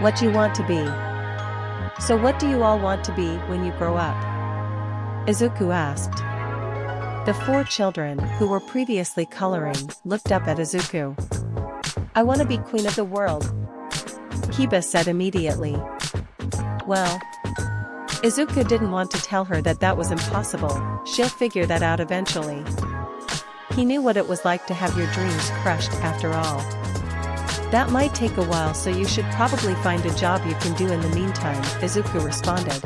What you want to be. So what do you all want to be when you grow up? Izuku asked. The four children, who were previously coloring, looked up at Izuku. I want to be queen of the world, Kiba said immediately. Well, Izuku didn't want to tell her that was impossible. She'll figure that out eventually. He knew what it was like to have your dreams crushed after all. That might take a while, so you should probably find a job you can do in the meantime, Izuku responded.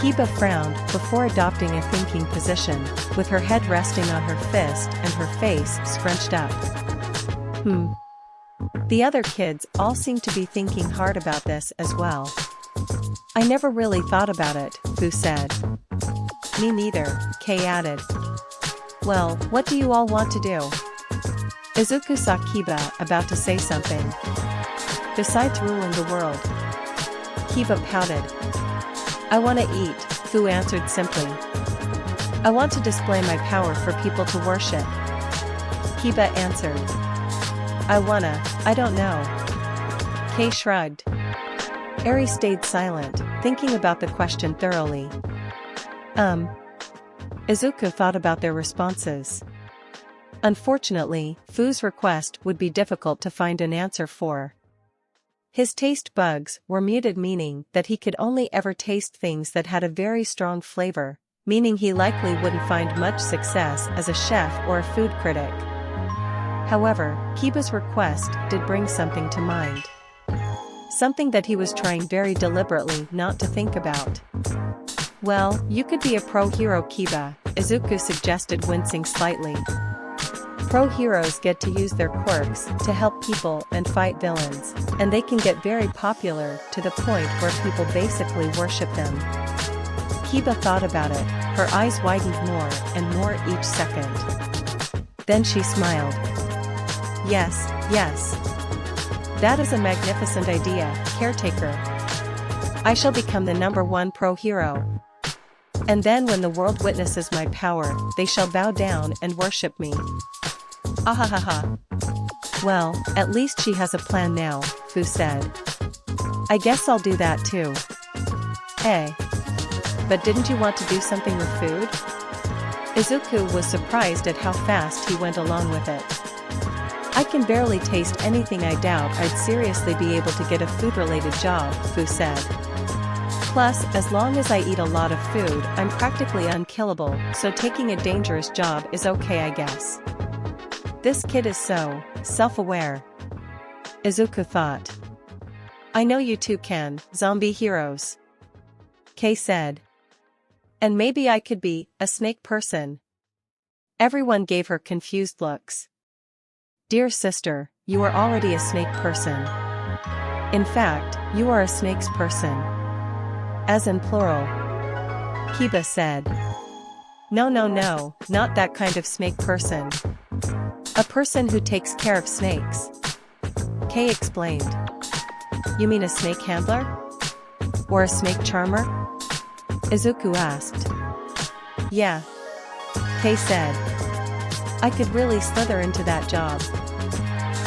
Kiba frowned before adopting a thinking position, with her head resting on her fist and her face scrunched up. The other kids all seemed to be thinking hard about this as well. I never really thought about it, Fu said. Me neither, Kei added. Well, what do you all want to do? Izuku saw Kiba about to say something. Besides ruling the world. Kiba pouted. I want to eat, Fu answered simply. I want to display my power for people to worship. Kiba answered. I don't know. Kei shrugged. Eri stayed silent, thinking about the question thoroughly. Izuku thought about their responses. Unfortunately, Fu's request would be difficult to find an answer for. His taste buds were muted, meaning that he could only ever taste things that had a very strong flavor, meaning he likely wouldn't find much success as a chef or a food critic. However, Kiba's request did bring something to mind. Something that he was trying very deliberately not to think about. Well, you could be a pro-hero, Kiba, Izuku suggested, wincing slightly. Pro-heroes get to use their quirks to help people and fight villains, and they can get very popular to the point where people basically worship them. Kiba thought about it, her eyes widened more and more each second. Then she smiled. Yes. That is a magnificent idea, caretaker. I shall become the #1 pro-hero. And then when the world witnesses my power, they shall bow down and worship me. Ahahaha. Well, at least she has a plan now, Fu said. I guess I'll do that too. But didn't you want to do something with food? Izuku was surprised at how fast he went along with it. I can barely taste anything. I doubt I'd seriously be able to get a food-related job, Fu said. Plus, as long as I eat a lot of food, I'm practically unkillable, so taking a dangerous job is okay, I guess. This kid is so self-aware, Izuku thought. I know you two can, zombie heroes, Kei said. And maybe I could be a snake person. Everyone gave her confused looks. Dear sister, you are already a snake person. In fact, you are a snake's person. As in plural, Kiba said. No, not that kind of snake person. A person who takes care of snakes. Kei explained. You mean a snake handler? Or a snake charmer? Izuku asked. Yeah, Kei said. I could really slither into that job.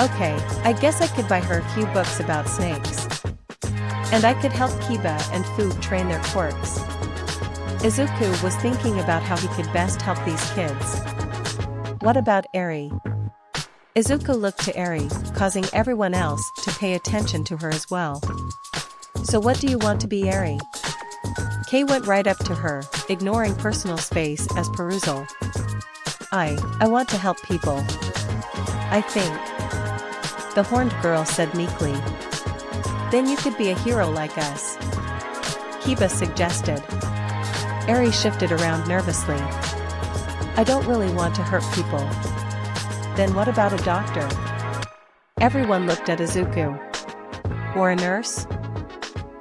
Okay, I guess I could buy her a few books about snakes. And I could help Kiba and Fu train their quirks. Izuku was thinking about how he could best help these kids. What about Eri? Izuku looked to Eri, causing everyone else to pay attention to her as well. So what do you want to be, Eri? Kei went right up to her, ignoring personal space as perusal. I want to help people. I think. The horned girl said meekly. Then you could be a hero like us, Kiba suggested. Eri shifted around nervously. I don't really want to hurt people. Then what about a doctor? Everyone looked at Izuku. Or a nurse?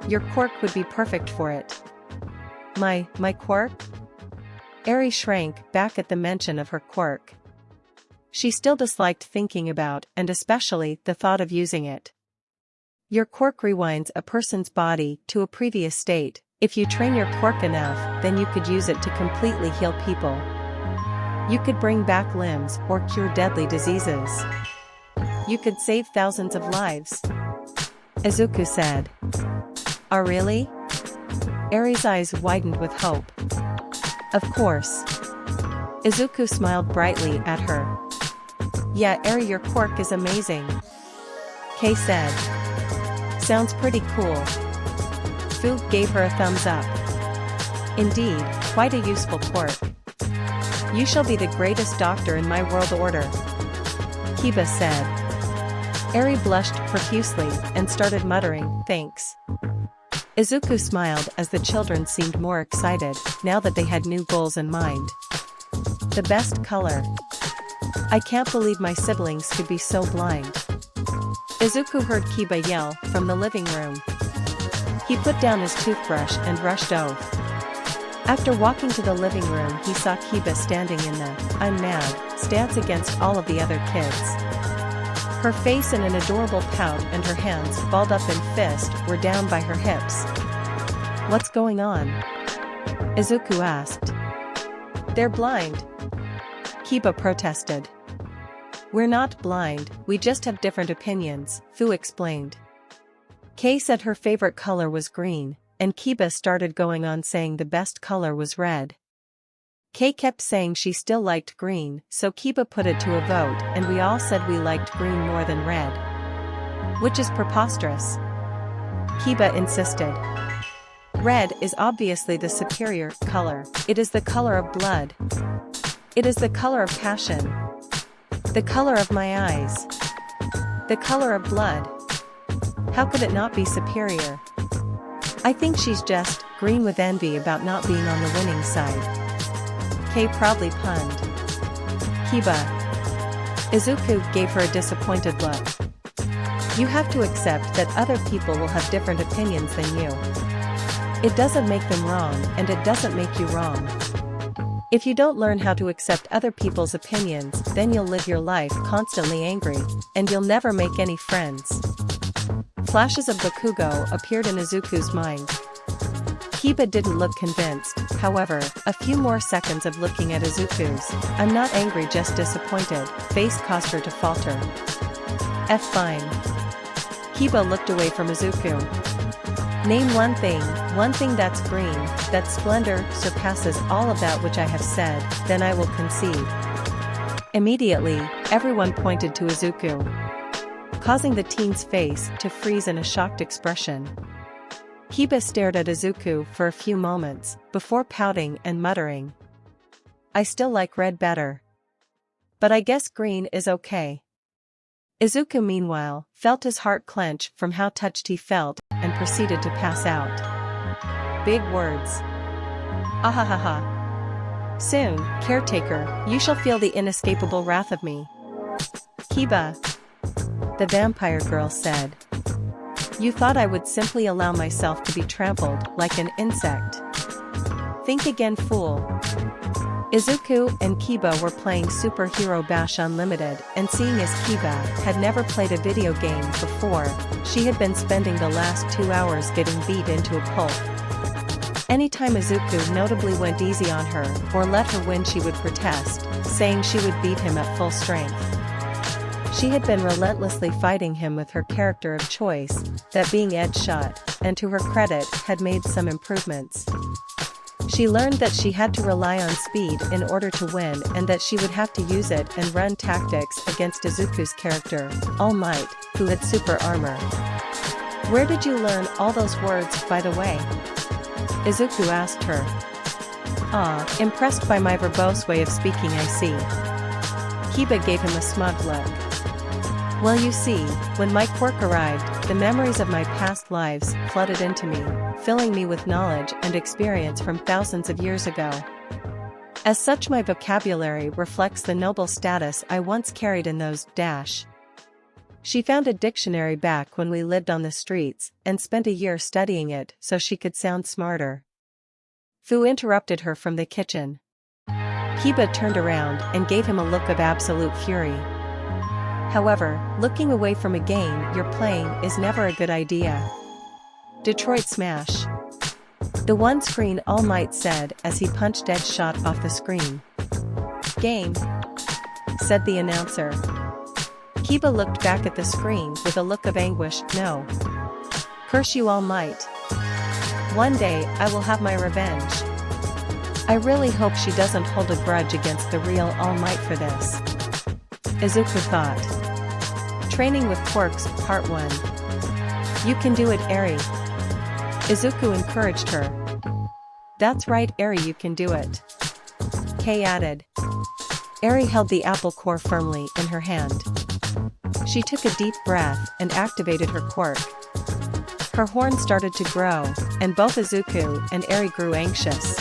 Your quirk would be perfect for it. My quirk? Eri shrank back at the mention of her quirk. She still disliked thinking about and especially the thought of using it. Your quirk rewinds a person's body to a previous state. If you train your quirk enough, then you could use it to completely heal people. You could bring back limbs or cure deadly diseases. You could save thousands of lives. Izuku said. Oh really? Eri's eyes widened with hope. Of course. Izuku smiled brightly at her. Yeah, Eri, your quirk is amazing. Kei said. Sounds pretty cool. Fu gave her a thumbs up. Indeed, quite a useful quirk. You shall be the greatest doctor in my world order. Kiba said. Eri blushed profusely and started muttering, thanks. Izuku smiled as the children seemed more excited, now that they had new goals in mind. The best color. I can't believe my siblings could be so blind. Izuku heard Kiba yell from the living room. He put down his toothbrush and rushed off. After walking to the living room, he saw Kiba standing in the "I'm mad" stance against all of the other kids. Her face in an adorable pout and her hands, balled up in fist, were down by her hips. What's going on? Izuku asked. They're blind. Kiba protested. We're not blind, we just have different opinions, Fu explained. Kei said her favorite color was green, and Kiba started going on saying the best color was red. Kei kept saying she still liked green, so Kiba put it to a vote and we all said we liked green more than red. Which is preposterous. Kiba insisted. Red is obviously the superior color, it is the color of blood. It is the color of passion. The color of my eyes. The color of blood. How could it not be superior? I think she's just green with envy about not being on the winning side. Kei proudly punned. Kiba. Izuku gave her a disappointed look. You have to accept that other people will have different opinions than you. It doesn't make them wrong, and it doesn't make you wrong. If you don't learn how to accept other people's opinions, then you'll live your life constantly angry, and you'll never make any friends. Flashes of Bakugo appeared in Izuku's mind. Kiba didn't look convinced, however, a few more seconds of looking at Izuku's "I'm not angry, just disappointed" face caused her to falter. Fine. Kiba looked away from Izuku. Name one thing that's green, that splendor surpasses all of that which I have said, then I will concede. Immediately, everyone pointed to Izuku, causing the teen's face to freeze in a shocked expression. Kiba stared at Izuku for a few moments, before pouting and muttering. I still like red better. But I guess green is okay. Izuku meanwhile, felt his heart clench from how touched he felt, and proceeded to pass out. Big words. Ahahaha. Soon, caretaker, you shall feel the inescapable wrath of me. Kiba. The vampire girl said. You thought I would simply allow myself to be trampled like an insect. Think again, fool. Izuku and Kiba were playing Super Hero Bash Unlimited, and seeing as Kiba had never played a video game before, she had been spending the last 2 hours getting beat into a pulp. Anytime Izuku notably went easy on her or let her win, she would protest, saying she would beat him at full strength. She had been relentlessly fighting him with her character of choice, that being Edge Shot, and to her credit had made some improvements. She learned that she had to rely on speed in order to win, and that she would have to use it and run tactics against Izuku's character, All Might, who had super armor. Where did you learn all those words, by the way? Izuku asked her. Impressed by my verbose way of speaking, I see. Kiba gave him a smug look. Well, you see, when my quirk arrived, the memories of my past lives flooded into me, filling me with knowledge and experience from thousands of years ago. As such, my vocabulary reflects the noble status I once carried in those She found a dictionary back when we lived on the streets, and spent a year studying it so she could sound smarter. Fu interrupted her from the kitchen. Kiba turned around and gave him a look of absolute fury. However, looking away from a game you're playing is never a good idea. Detroit Smash. The one screen All Might said as he punched Edge Shot off the screen. Game, said the announcer. Kiba looked back at the screen with a look of anguish. No. Curse you all might. One day I will have my revenge. I really hope she doesn't hold a grudge against the real All Might for this. Izuku thought. Training with Quirks, Part 1. You can do it, Eri. Izuku encouraged her. That's right, Eri, you can do it. Kei added. Eri held the apple core firmly in her hand. She took a deep breath and activated her quirk. Her horn started to grow, and both Izuku and Eri grew anxious.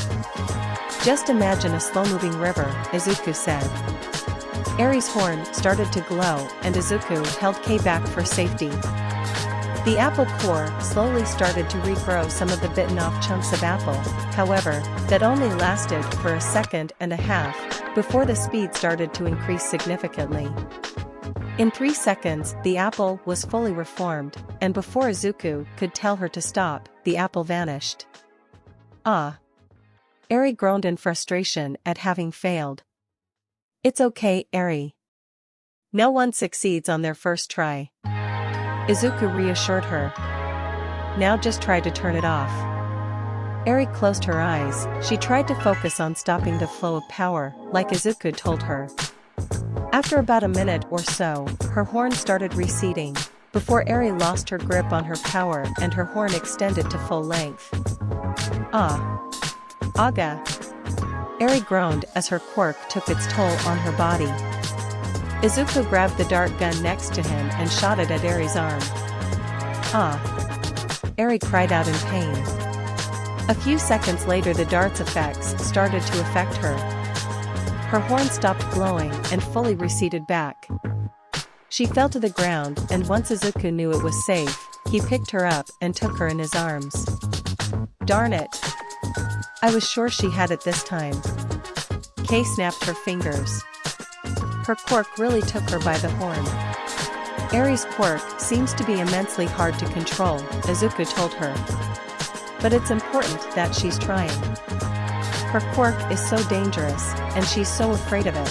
Just imagine a slow-moving river, Izuku said. Eri's horn started to glow and Izuku held Kei back for safety. The apple core slowly started to regrow some of the bitten-off chunks of apple, however, that only lasted for a second and a half, before the speed started to increase significantly. In 3 seconds, the apple was fully reformed, and before Izuku could tell her to stop, the apple vanished. Ah! Eri groaned in frustration at having failed. It's okay, Eri. No one succeeds on their first try. Izuku reassured her. Now just try to turn it off. Eri closed her eyes. She tried to focus on stopping the flow of power, like Izuku told her. After about a minute or so, her horn started receding, before Eri lost her grip on her power and her horn extended to full length. Ah! Aga! Eri groaned as her quirk took its toll on her body. Izuku grabbed the dart gun next to him and shot it at Eri's arm. Ah! Eri cried out in pain. A few seconds later the dart's effects started to affect her. Her horn stopped glowing and fully receded back. She fell to the ground, and once Izuku knew it was safe, he picked her up and took her in his arms. Darn it! I was sure she had it this time. Kei snapped her fingers. Her quirk really took her by the horn. Eri's quirk seems to be immensely hard to control, Izuku told her. But it's important that she's trying. Her quirk is so dangerous, and she's so afraid of it.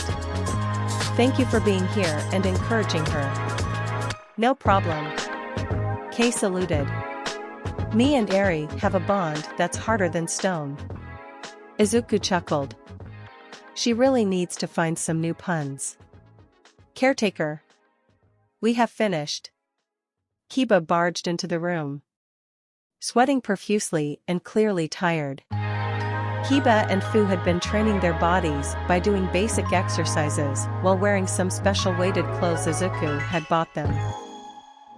Thank you for being here and encouraging her. No problem. Kei saluted. Me and Eri have a bond that's harder than stone. Izuku chuckled. She really needs to find some new puns. Caretaker. We have finished. Kiba barged into the room. Sweating profusely and clearly tired. Kiba and Fu had been training their bodies by doing basic exercises while wearing some special weighted clothes Izuku had bought them.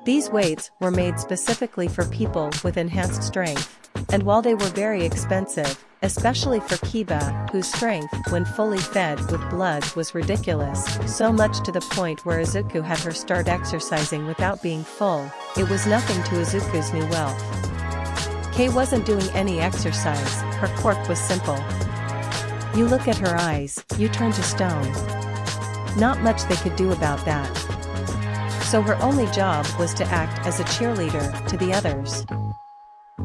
These weights were made specifically for people with enhanced strength, and while they were very expensive, especially for Kiba, whose strength when fully fed with blood was ridiculous, so much to the point where Izuku had her start exercising without being full, it was nothing to Izuku's new wealth. Kei wasn't doing any exercise, her quirk was simple. You look at her eyes, you turn to stone. Not much they could do about that. So her only job was to act as a cheerleader to the others.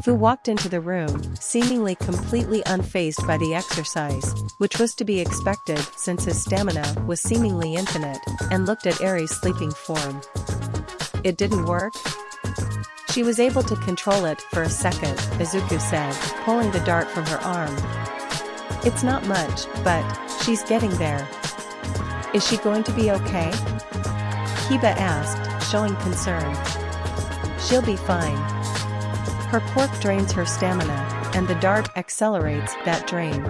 Fu walked into the room, seemingly completely unfazed by the exercise, which was to be expected since his stamina was seemingly infinite, and looked at Eri's sleeping form. It didn't work? She was able to control it for a second, Izuku said, pulling the dart from her arm. It's not much, but she's getting there. Is she going to be okay? Kiba asked, showing concern. She'll be fine. Her quirk drains her stamina, and the dart accelerates that drain.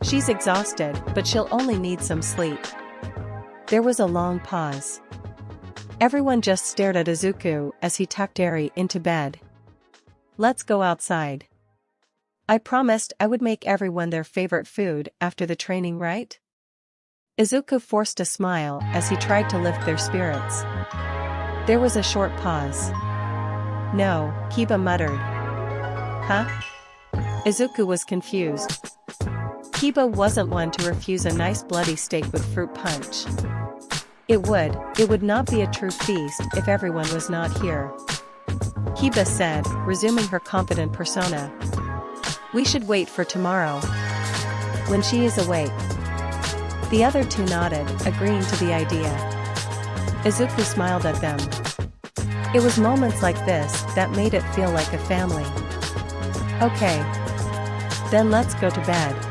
She's exhausted, but she'll only need some sleep. There was a long pause. Everyone just stared at Izuku as he tucked Eri into bed. Let's go outside. I promised I would make everyone their favorite food after the training, right? Izuku forced a smile as he tried to lift their spirits. There was a short pause. No, Kiba muttered. Huh? Izuku was confused. Kiba wasn't one to refuse a nice bloody steak with fruit punch. It would not be a true feast if everyone was not here. Kiba said, resuming her confident persona. We should wait for tomorrow. When she is awake. The other two nodded, agreeing to the idea. Izuku smiled at them. It was moments like this that made it feel like a family. Okay. Then let's go to bed.